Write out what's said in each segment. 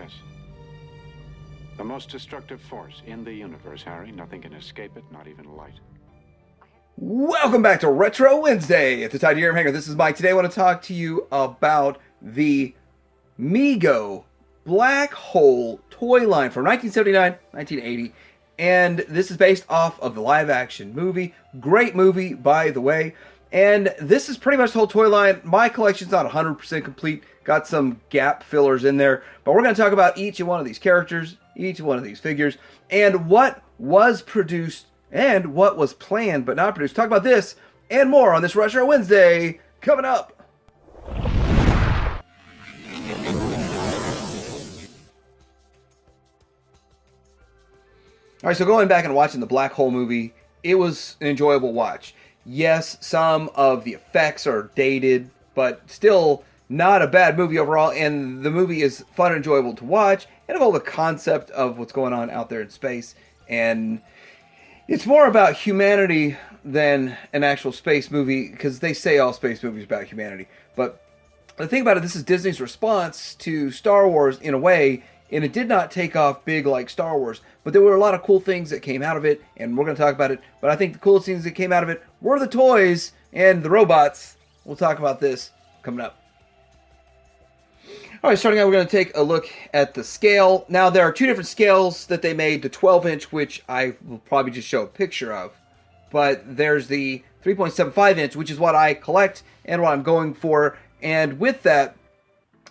Yes. The most destructive force in the universe, Harry. Nothing can escape it, not even light. Welcome back to Retro Wednesday at the Titanium Hangar. This is Mike. Today I want to talk to you about the Mego black hole toy line from 1979, 1980. And this is based off of the live action movie. Great movie, by the way. And this is pretty much the whole toy line. My collection's not 100% complete. Got some gap fillers in there. But we're going to talk about each one of these characters, each one of these figures, and what was produced and what was planned but not produced. Talk about this and more on this Retro Wednesday coming up. All right, so going back and watching the Black Hole movie, it was an enjoyable watch. Yes, some of the effects are dated, but still not a bad movie overall, and the movie is fun and enjoyable to watch, and of all the concept of what's going on out there in space, and it's more about humanity than an actual space movie, because they say all space movies are about humanity, but the thing about it, this is Disney's response to Star Wars in a way, and it did not take off big like Star Wars, but there were a lot of cool things that came out of it, and we're going to talk about it. But I think the coolest things that came out of it were the toys and the robots. We'll talk about this coming up. All right, starting out, we're going to take a look at the scale. Now, there are two different scales that they made, the 12-inch, which I will probably just show a picture of. But there's the 3.75-inch, which is what I collect and what I'm going for. And with that,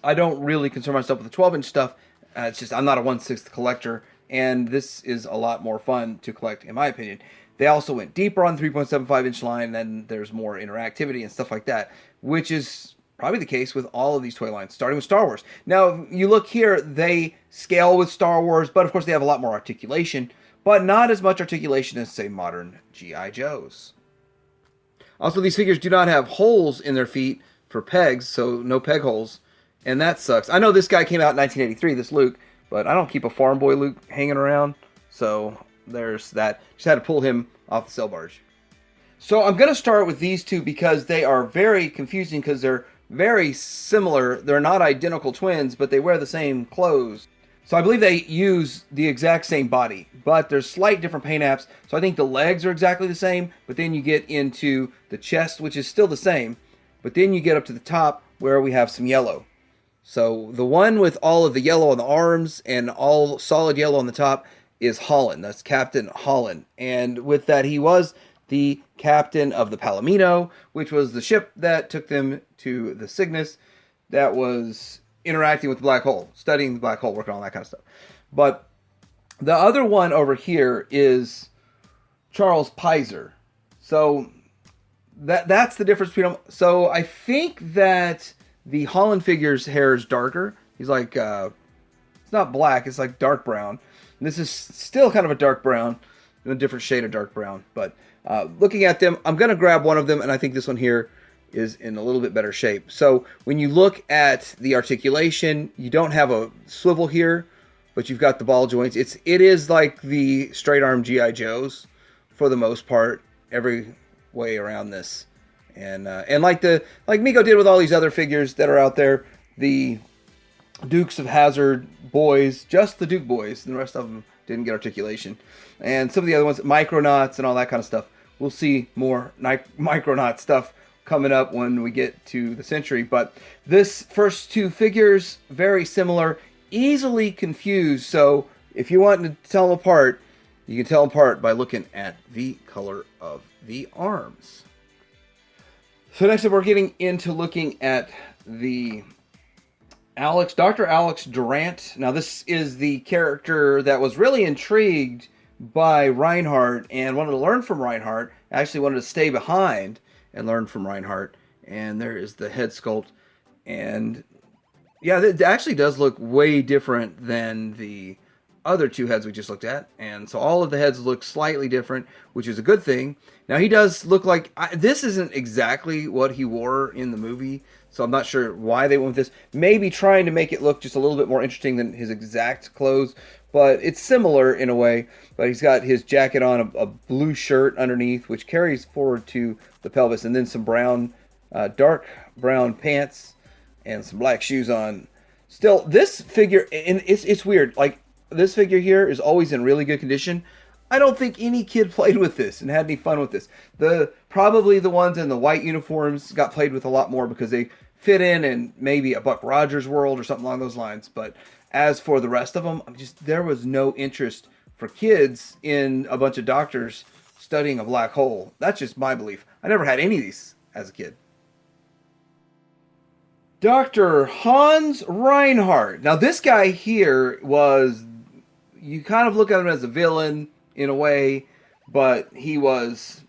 I don't really concern myself with the 12-inch stuff. It's just I'm not a 1/6 collector, and this is a lot more fun to collect, in my opinion. They also went deeper on the 3.75-inch line, and there's more interactivity and stuff like that, which is probably the case with all of these toy lines, starting with Star Wars. Now, you look here, they scale with Star Wars, but of course they have a lot more articulation, but not as much articulation as, say, modern G.I. Joes. Also, these figures do not have holes in their feet for pegs, so no peg holes. And that sucks. I know this guy came out in 1983, this Luke, but I don't keep a farm boy Luke hanging around. So there's that. Just had to pull him off the sail barge. So I'm going to start with these two because they are very confusing because they're very similar. They're not identical twins, but they wear the same clothes. So I believe they use the exact same body, but there's slight different paint apps. So I think the legs are exactly the same, but then you get into the chest, which is still the same. But then you get up to the top where we have some yellow. So the one with all of the yellow on the arms and all solid yellow on the top is Holland. That's Captain Holland. And with that, he was the captain of the Palomino, which was the ship that took them to the Cygnus that was interacting with the black hole, studying the black hole, working on that kind of stuff. But the other one over here is Charles Pizer. So that's the difference between them. So I think that the Holland figure's hair is darker. He's like, it's not black, it's like dark brown. And this is still kind of a dark brown, a different shade of dark brown. But looking at them, I'm going to grab one of them, and I think this one here is in a little bit better shape. So when you look at the articulation, you don't have a swivel here, but you've got the ball joints. It is like the straight arm G.I. Joes for the most part, every way around this. And like Mego did with all these other figures that are out there, the Dukes of Hazzard boys, just the Duke boys, and the rest of them didn't get articulation. And some of the other ones, Micronauts and all that kind of stuff. We'll see more Micronaut stuff coming up when we get to the Century. But this first two figures, very similar, easily confused. So if you want to tell them apart, you can tell them apart by looking at the color of the arms. So next up, we're getting into looking at the Dr. Alex Durant. Now, this is the character that was really intrigued by Reinhardt and wanted to learn from Reinhardt. Actually wanted to stay behind and learn from Reinhardt. And there is the head sculpt. And yeah, it actually does look way different than the other two heads we just looked at. And so all of the heads look slightly different, which is a good thing. Now, he does look like... this isn't exactly what he wore in the movie, so I'm not sure why they went with this. Maybe trying to make it look just a little bit more interesting than his exact clothes, but it's similar in a way. But he's got his jacket on, a blue shirt underneath, which carries forward to the pelvis, and then some brown, dark brown pants, and some black shoes on. Still, this figure, and it's weird. Like, this figure here is always in really good condition. I don't think any kid played with this and had any fun with this. Probably the ones in the white uniforms got played with a lot more because they fit in maybe a Buck Rogers world or something along those lines. But as for the rest of them, there was no interest for kids in a bunch of doctors studying a black hole. That's just my belief. I never had any of these as a kid. Dr. Hans Reinhardt. Now, this guy here was, you kind of look at him as a villain in a way, but he was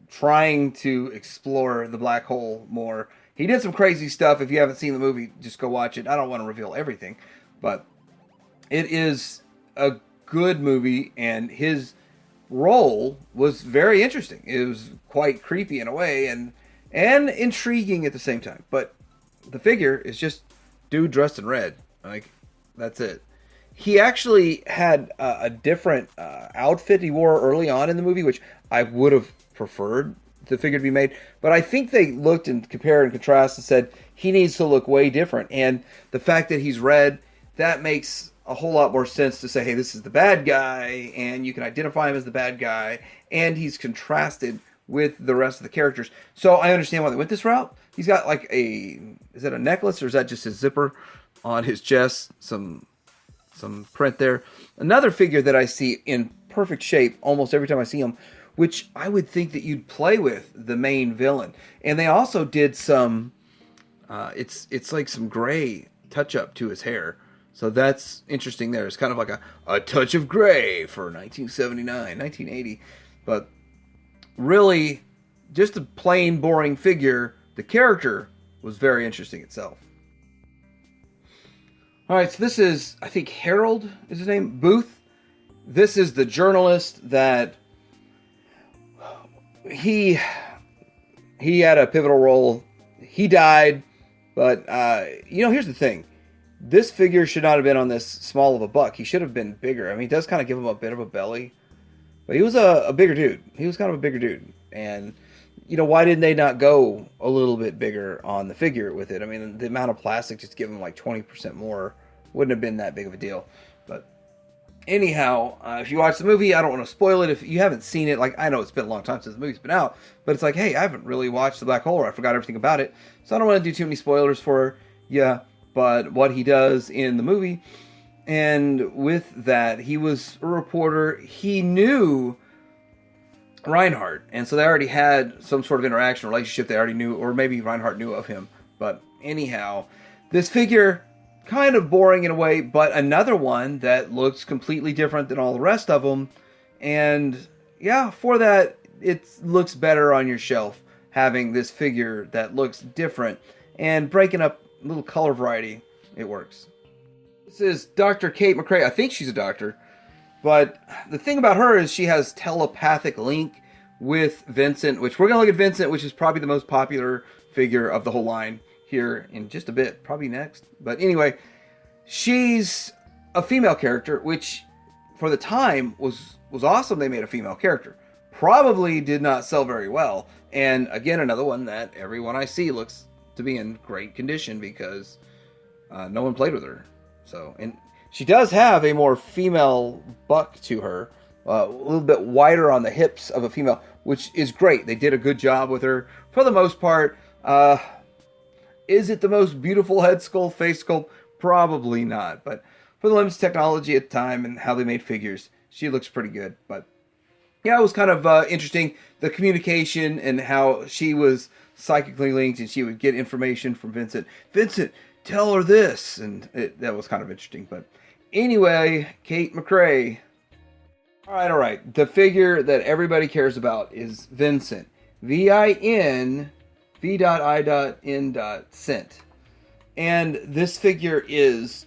trying to explore the black hole more. He did some crazy stuff. If you haven't seen the movie, just go watch it. I don't want to reveal everything, but it is a good movie, and his role was very interesting. It was quite creepy in a way, and intriguing at the same time. But the figure is just dude dressed in red. Like, that's it. He actually had a different outfit he wore early on in the movie, which I would have preferred the figure to be made. But I think they looked and compared and contrasted and said he needs to look way different. And the fact that he's red, that makes a whole lot more sense to say, hey, this is the bad guy, and you can identify him as the bad guy, and he's contrasted with the rest of the characters. So I understand why they went this route. He's got like is that a necklace, or is that just his zipper on his chest? Some print there. Another figure that I see in perfect shape almost every time I see him, which I would think that you'd play with the main villain. And they also did some, it's like some gray touch up to his hair. So that's interesting there. It's kind of like a touch of gray for 1979, 1980. But really, just a plain, boring figure. The character was very interesting itself. All right, so this is, I think Harold is his name, Booth. This is the journalist that he had a pivotal role. He died, but here's the thing. This figure should not have been on this small of a buck. He should have been bigger. I mean, it does kind of give him a bit of a belly, but he was a bigger dude. He was kind of a bigger dude, and why didn't they not go a little bit bigger on the figure with it? I mean, the amount of plastic, just give him like 20% more, wouldn't have been that big of a deal. But anyhow, if you watch the movie, I don't want to spoil it. If you haven't seen it, like, I know it's been a long time since the movie's been out, but it's like, hey, I haven't really watched The Black Hole, or I forgot everything about it. So I don't want to do too many spoilers for you, but what he does in the movie, and with that, he was a reporter. He knew Reinhardt, and so they already had some sort of interaction, relationship. They already knew, or maybe Reinhardt knew of him. But anyhow, this figure, kind of boring in a way, but another one that looks completely different than all the rest of them. And yeah, for that, it looks better on your shelf, having this figure that looks different and breaking up a little color variety. It works. This is Dr. Kate McRae. I think she's a doctor. But the thing about her is she has telepathic link with Vincent, which we're going to look at Vincent, which is probably the most popular figure of the whole line here in just a bit, probably next. But anyway, she's a female character, which for the time was awesome. They made a female character. Probably did not sell very well. And again, another one that everyone I see looks to be in great condition because no one played with her. So, and she does have a more female buck to her, a little bit wider on the hips of a female, which is great. They did a good job with her for the most part. Is it the most beautiful head sculpt, face sculpt? Probably not. But for the limited technology at the time and how they made figures, she looks pretty good. But yeah, it was kind of interesting, the communication and how she was psychically linked and she would get information from Vincent. Vincent, tell her this. And that was kind of interesting. But anyway, Kate McRae. All right. The figure that everybody cares about is Vincent. V-I-N V.I.N. Cent. And this figure is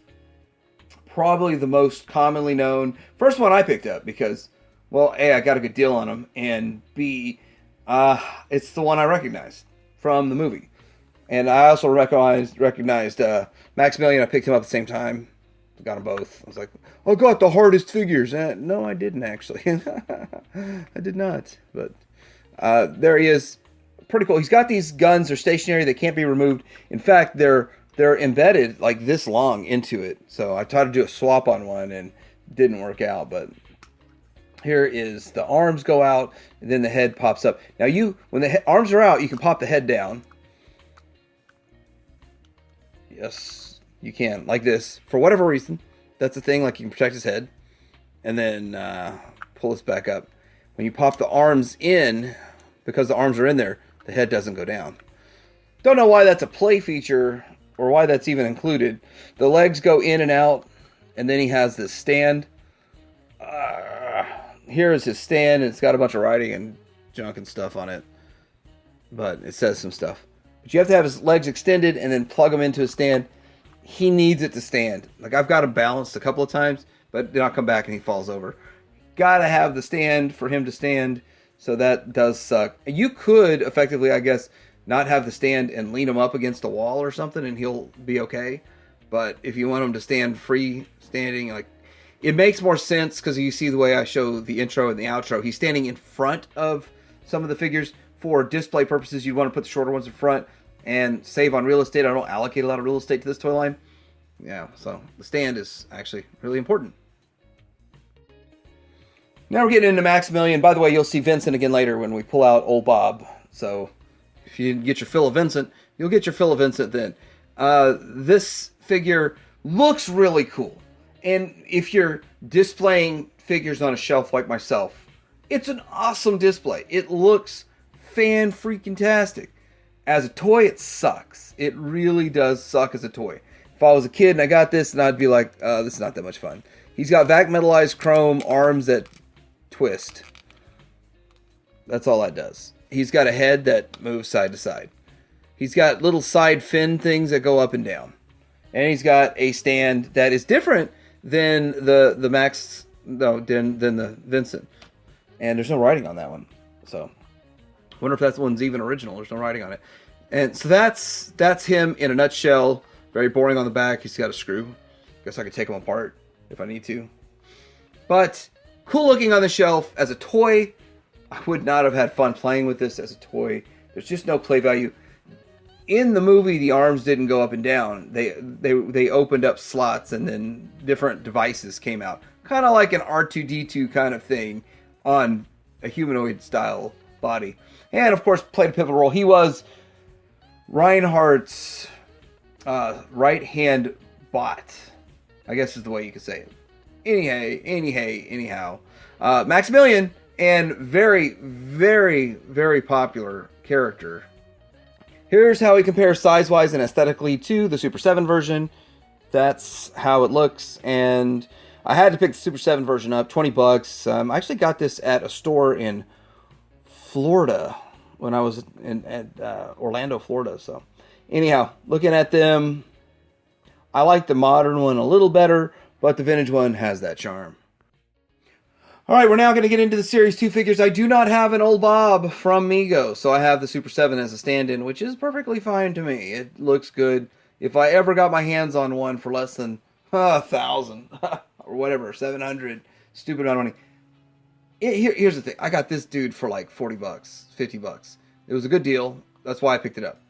probably the most commonly known. First one I picked up because, well, A, I got a good deal on them, and B, it's the one I recognized from the movie. And I also recognized Maximilian. I picked him up at the same time. Got them both. I was like, I got the hardest figures. No, I didn't actually. I did not. But there he is. Pretty cool. He's got these guns. They're stationary. They can't be removed. In fact, they're they're embedded like this long into it. So I tried to do a swap on one and didn't work out, but here is the arms go out and then the head pops up. Now when the arms are out, you can pop the head down. Yes, you can, like this. For whatever reason, that's the thing, like you can protect his head. And then pull this back up. When you pop the arms in, because the arms are in there, the head doesn't go down. Don't know why that's a play feature or why that's even included. The legs go in and out, and then he has this stand. Here is his stand, and it's got a bunch of writing and junk and stuff on it. But it says some stuff. But you have to have his legs extended and then plug them into a stand. He needs it to stand. Like, I've got him balanced a couple of times, but then I'll come back and he falls over. Gotta have the stand for him to stand, so that does suck. You could effectively, I guess, not have the stand and lean him up against a wall or something and he'll be okay. But if you want him to stand free standing, like, it makes more sense because you see the way I show the intro and the outro. He's standing in front of some of the figures. For display purposes, you'd want to put the shorter ones in front and save on real estate. I don't allocate a lot of real estate to this toy line. Yeah, so the stand is actually really important. Now we're getting into Maximilian. By the way, you'll see Vincent again later when we pull out old Bob. So if you get your fill of Vincent, you'll get your fill of Vincent then. This figure looks really cool. And if you're displaying figures on a shelf like myself, it's an awesome display. It looks fan-freaking-tastic. As a toy, it sucks. It really does suck as a toy. If I was a kid and I got this, and I'd be like, this is not that much fun. He's got vac metallized chrome arms that twist. That's all that does. He's got a head that moves side to side. He's got little side fin things that go up and down. And he's got a stand that is different than the Vincent. And there's no writing on that one. So wonder if that one's even original. There's no writing on it. And so that's him in a nutshell. Very boring on the back. He's got a screw. Guess I could take him apart if I need to. But cool looking on the shelf. As a toy, I would not have had fun playing with this as a toy. There's just no play value. In the movie, the arms didn't go up and down. They opened up slots and then different devices came out. Kind of like an R2-D2 kind of thing on a humanoid style body. And of course, played a pivotal role. He was Reinhardt's right-hand bot, I guess is the way you could say it. Anyhow. Maximilian, and very, very, very popular character. Here's how he compares size-wise and aesthetically to the Super 7 version. That's how it looks, and I had to pick the Super 7 version up, $20. I actually got this at a store in Florida when I was at Orlando, Florida. So anyhow, looking at them, I like the modern one a little better, but the vintage one has that charm. All right, we're now going to get into the Series 2 figures. I do not have an old Bob from Mego, so I have the Super 7 as a stand-in, which is perfectly fine to me. It looks good. If I ever got my hands on one for less than 1,000 or whatever, 700, stupid amount of money. Here's the thing. I got this dude for like $40, $50. It was a good deal. That's why I picked it up.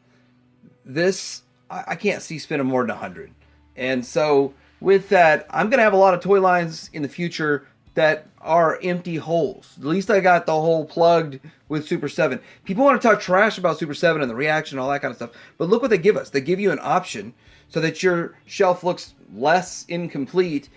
This, I can't see spending more than 100. And so with that, I'm going to have a lot of toy lines in the future that are empty holes. At least I got the hole plugged with Super 7. People want to talk trash about Super 7 and the reaction and all that kind of stuff. But look what they give us. They give you an option so that your shelf looks less incomplete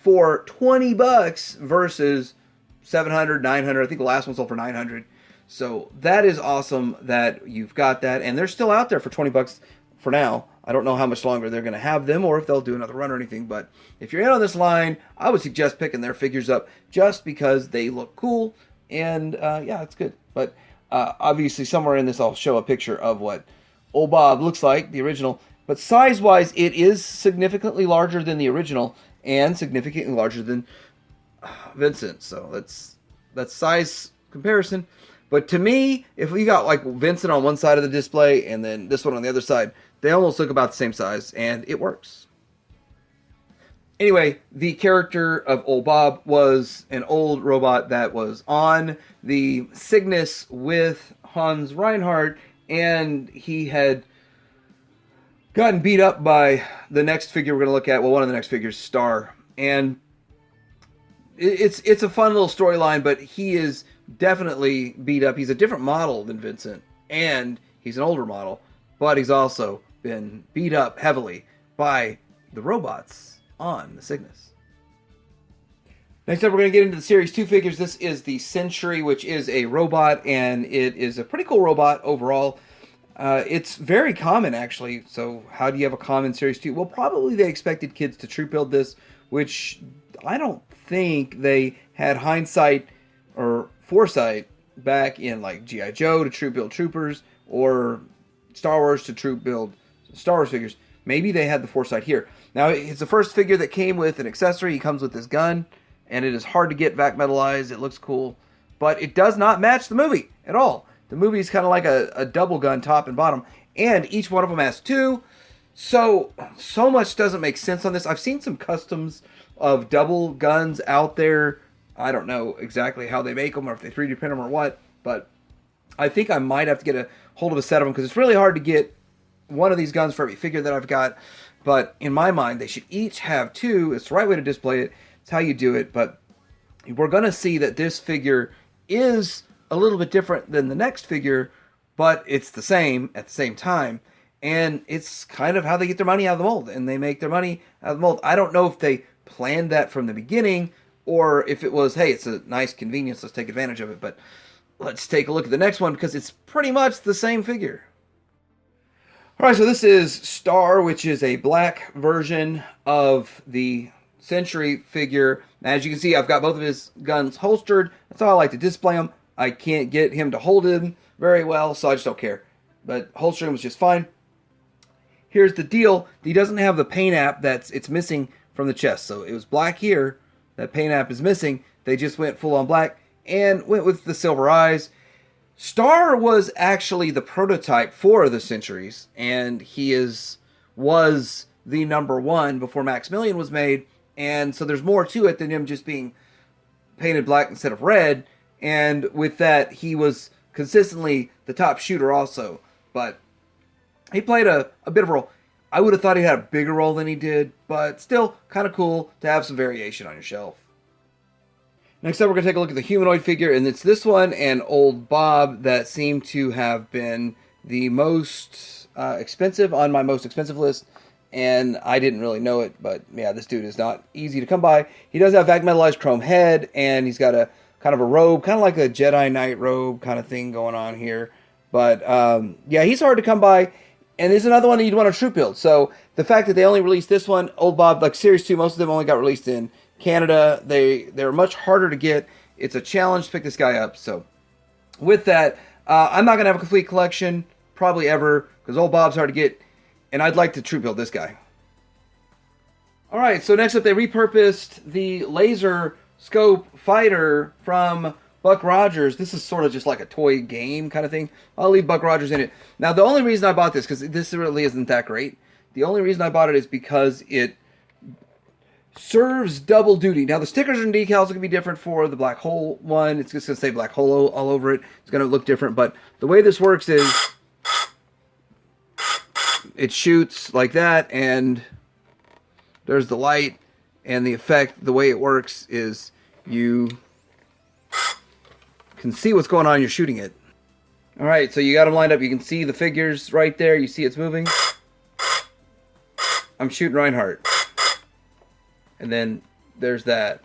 for $20 versus 700, 900. I think the last one sold for 900. So that is awesome that you've got that. And they're still out there for $20 for now. I don't know how much longer they're going to have them or if they'll do another run or anything. But if you're in on this line, I would suggest picking their figures up just because they look cool. And yeah, it's good. But obviously somewhere in this I'll show a picture of what old Bob looks like, the original. But size-wise, it is significantly larger than the original and significantly larger than Vincent. So that's size comparison. But to me, if we got like Vincent on one side of the display and then this one on the other side, they almost look about the same size, and it works. Anyway, the character of old Bob was an old robot that was on the Cygnus with Hans Reinhardt, and he had gotten beat up by the next figure we're going to look at. Well, one of the next figures, Star. And it's a fun little storyline, but he is definitely beat up. He's a different model than Vincent, and he's an older model, but he's also been beat up heavily by the robots on the Cygnus. Next up, we're going to get into the Series 2 figures. This is the Century, which is a robot, and it is a pretty cool robot overall. It's very common, actually. So how do you have a common Series 2? Well, probably they expected kids to troop build this, which I don't think they had hindsight or foresight back in like G.I. Joe to troop build troopers or Star Wars to troop build Star Wars figures. Maybe they had the foresight here. Now, it's the first figure that came with an accessory. He comes with this gun, and it is hard to get vac metallized. It looks cool, but it does not match the movie at all. The movie is kind of like a double gun top and bottom, and each one of them has two. So much doesn't make sense on this. I've seen some customs of double guns out there. I don't know exactly how they make them or if they 3D print them or what, but I think I might have to get a hold of a set of them because it's really hard to get one of these guns for every figure that I've got. But in my mind, they should each have two. It's the right way to display it. It's how you do it. But we're going to see that this figure is a little bit different than the next figure, but it's the same at the same time. And it's kind of how they get their money out of the mold, and they make their money out of the mold. I don't know if they planned that from the beginning, or if it was, hey, it's a nice convenience, let's take advantage of it. But let's take a look at the next one, because it's pretty much the same figure. Alright, so this is Star, which is a black version of the Century figure. As you can see, I've got both of his guns holstered. That's how I like to display them. I can't get him to hold him very well, so I just don't care. But holstering was just fine. Here's the deal. He doesn't have the paint app it's missing from the chest. So it was black here. That paint app is missing. They just went full on black and went with the silver eyes. Star was actually the prototype for the Centuries, and he was the #1 before Maximilian was made. And so there's more to it than him just being painted black instead of red. And with that, he was consistently the top shooter also. But he played a bit of a role. I would have thought he had a bigger role than he did, but still kind of cool to have some variation on your shelf. Next up, we're going to take a look at the humanoid figure, and it's this one and Old Bob that seem to have been the most expensive on my most expensive list, and I didn't really know it, but yeah, this dude is not easy to come by. He does have vac metallized chrome head, and he's got a kind of a robe, kind of like a Jedi Knight robe kind of thing going on here. But yeah, he's hard to come by. And there's another one that you'd want to troop build. So the fact that they only released this one, Old Bob, like Series 2, most of them only got released in Canada. They're much harder to get. It's a challenge to pick this guy up. So with that, I'm not going to have a complete collection, probably ever, because Old Bob's hard to get. And I'd like to troop build this guy. All right, so next up, they repurposed the laser scope fighter from Buck Rogers. This is sort of just like a toy game kind of thing. I'll leave Buck Rogers in it. Now, the only reason I bought this, because this really isn't that great, the only reason I bought it is because it serves double duty. Now, the stickers and decals are going to be different for the black hole one. It's just going to say black hole all over it. It's going to look different, but the way this works is it shoots like that, and there's the light, and the effect, the way it works is you can see what's going on, you're shooting it. Alright, so you got them lined up. You can see the figures right there. You see it's moving. I'm shooting Reinhardt. And then there's that.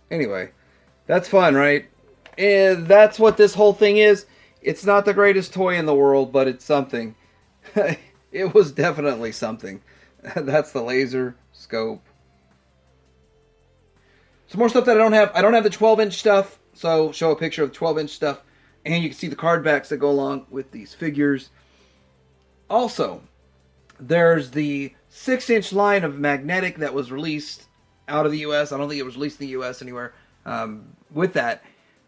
Anyway, that's fun, right? And that's what this whole thing is. It's not the greatest toy in the world, but it's something. It was definitely something. That's the laser scope. Some more stuff that I don't have. I don't have the 12-inch stuff, so show a picture of the 12-inch stuff. And you can see the card backs that go along with these figures. Also, there's the 6-inch line of magnetic that was released out of the U.S. I don't think it was released in the U.S. anywhere with that.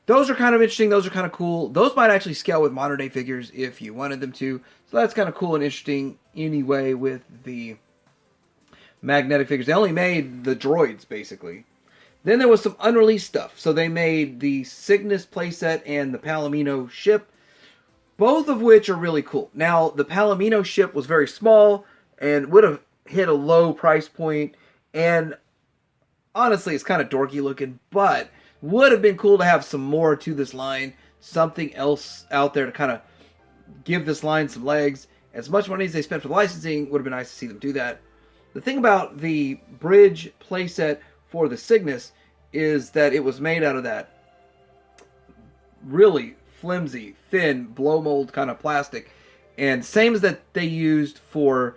Those are kind of interesting. Those are kind of cool. Those might actually scale with modern-day figures if you wanted them to. So that's kind of cool and interesting anyway with the magnetic figures. They only made the droids, basically. Then there was some unreleased stuff. So they made the Cygnus playset and the Palomino ship. both of which are really cool. Now, the Palomino ship was very small and would have hit a low price point, and honestly, it's kind of dorky looking, but would have been cool to have some more to this line, something else out there to kind of give this line some legs. As much money as they spent for the licensing, would have been nice to see them do that. The thing about the bridge playset for the Cygnus is that it was made out of that really flimsy, thin, blow mold kind of plastic, and same as that they used for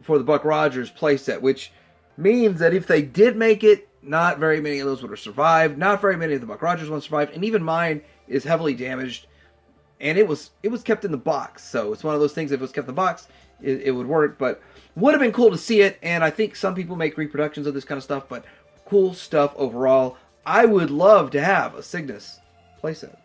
the Buck Rogers playset, which means that if they did make it, not very many of those would have survived. Not very many of the Buck Rogers ones survived, and even mine is heavily damaged. And it was kept in the box, so it's one of those things. If it was kept in the box, it would work. But would have been cool to see it. And I think some people make reproductions of this kind of stuff, but cool stuff overall. I would love to have a Cygnus playset.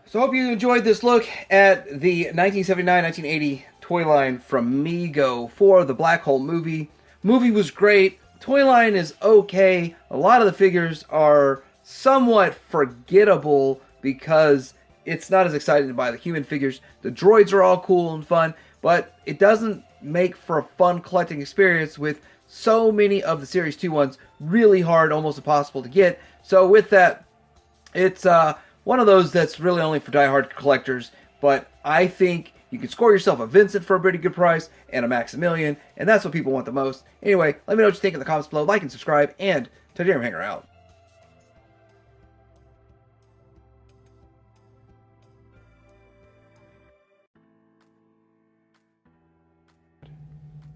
So I hope you enjoyed this look at the 1979-1980 toy line from Mego for the Black Hole movie. Movie was great. Toy line is okay. A lot of the figures are somewhat forgettable because it's not as exciting to buy the human figures. The droids are all cool and fun, but it doesn't make for a fun collecting experience with so many of the Series 2 ones really hard, almost impossible to get. So with that, it's one of those that's really only for diehard collectors, but I think you can score yourself a Vincent for a pretty good price and a Maximilian, and that's what people want the most. Anyway, let me know what you think in the comments below. Like and subscribe, and Titanium Hanger out.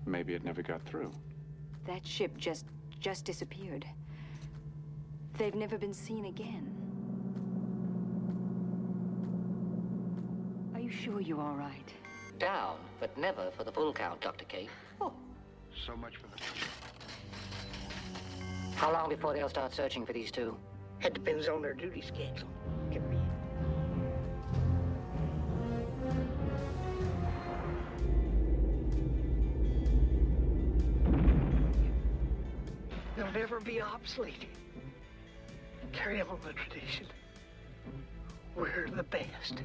Maybe it never got through. That ship just disappeared. They've never been seen again. Are you sure you're all right? Down, but never for the full count, Dr. Kate. Oh, so much for the... How long before they'll start searching for these two? It depends on their duty schedule. Can be. They'll never be obsolete. Carry on the tradition. We're the best.